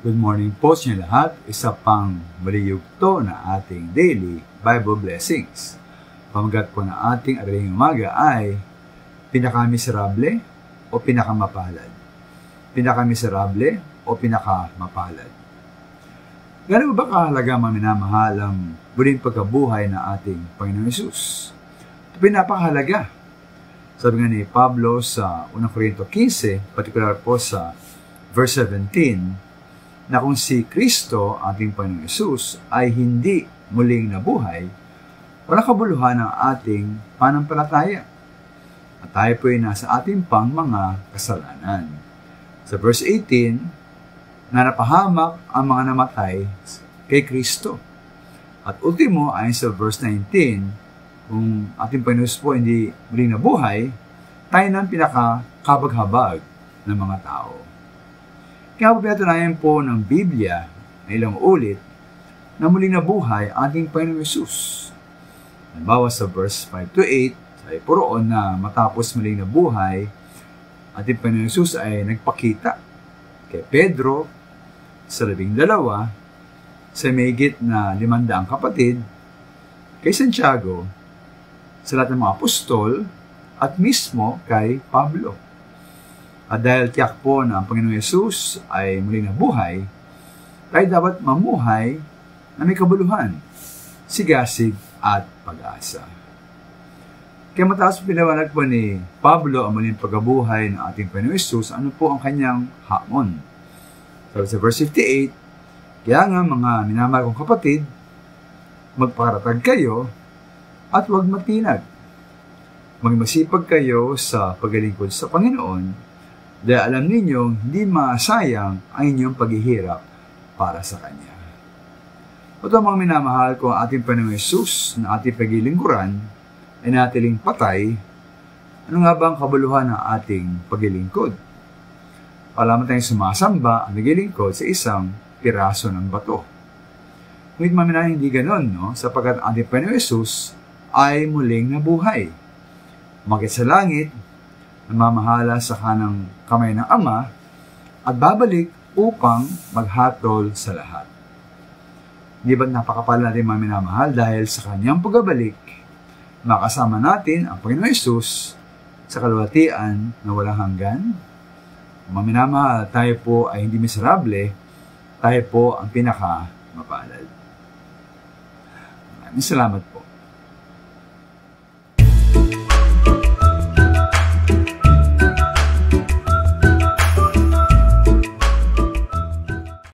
Good morning po sa inyo lahat. Isa pang maliyugto na ating daily Bible blessings. Pamagat po na ating araling umaga ay pinakamiserable o pinakamapalad. Pinakamiserable o pinakamapalad. Gano'n ba kahalaga mga minamahal ang muling pagkabuhay na ating Panginoon Hesus? Ito pinapakahalaga. Sabi nga ni Pablo sa 1 Corinto 15, particular po sa verse 17, na kung si Kristo, ating Panginoon Hesus, ay hindi muling nabuhay, walang kabuluhan ang ating pananampalataya. At tayo po ay nasa ating pang mga kasalanan. Sa verse 18, na napahamak ang mga namatay kay Kristo. At ultimo, ayon sa verse 19, kung ating Panginoon Hesus po hindi muling nabuhay, tayo ng pinakakabaghabag ng mga tao. Kaya po pinatunayan po ng Biblia na ilang ulit na muling nabuhay ating Panginoon Hesus. Halimbawa sa verse 5-8, sabi po roon na matapos muling nabuhay, ating Panginoon Hesus ay nagpakita kay Pedro sa 12, sa mahigit na 500 kapatid, kay Santiago, sa lahat ng mga apostol, at mismo kay Pablo. At dahil tiyak po na ang Panginoon Hesus ay muling nabuhay, tayo dapat mamuhay na may kabuluhan, sigasig at pag-asa. Kaya mataas pinawanag po ni Pablo ang muling pagkabuhay ng ating Panginoon Hesus, ano po ang kanyang hamon. Sabi sa verse 58, kaya nga mga minamahal kong kapatid, magpakaratag kayo at huwag matinag. Magmasipag kayo sa paglilingkod sa Panginoon, dahil alam ninyong hindi masayang ang inyong paghihirap para sa Kanya. Ito mga minamahal ko, ang ating Panginoong Hesus na ating paglilingkuran ay natiling patay. Ano nga ba ang kabuluhan ng ating paglilingkod? Alam tayong sumasamba ang naglilingkod sa isang piraso ng bato. Ngunit maminahal hindi ganon, no? Sapagkat ang ating Panginoong Hesus ay muling nabuhay. Umakyat sa langit, namamahala sa kanang kamay ng Ama, at babalik upang maghatol sa lahat. Di ba't napakapala natin mga minamahal dahil sa kanyang pagbabalik, makasama natin ang Panginoon Hesus sa kalwatian na walang hanggan? Mga minamahal, tayo po ay hindi miserable, tayo po ang pinakamapalad. Maraming salamat po.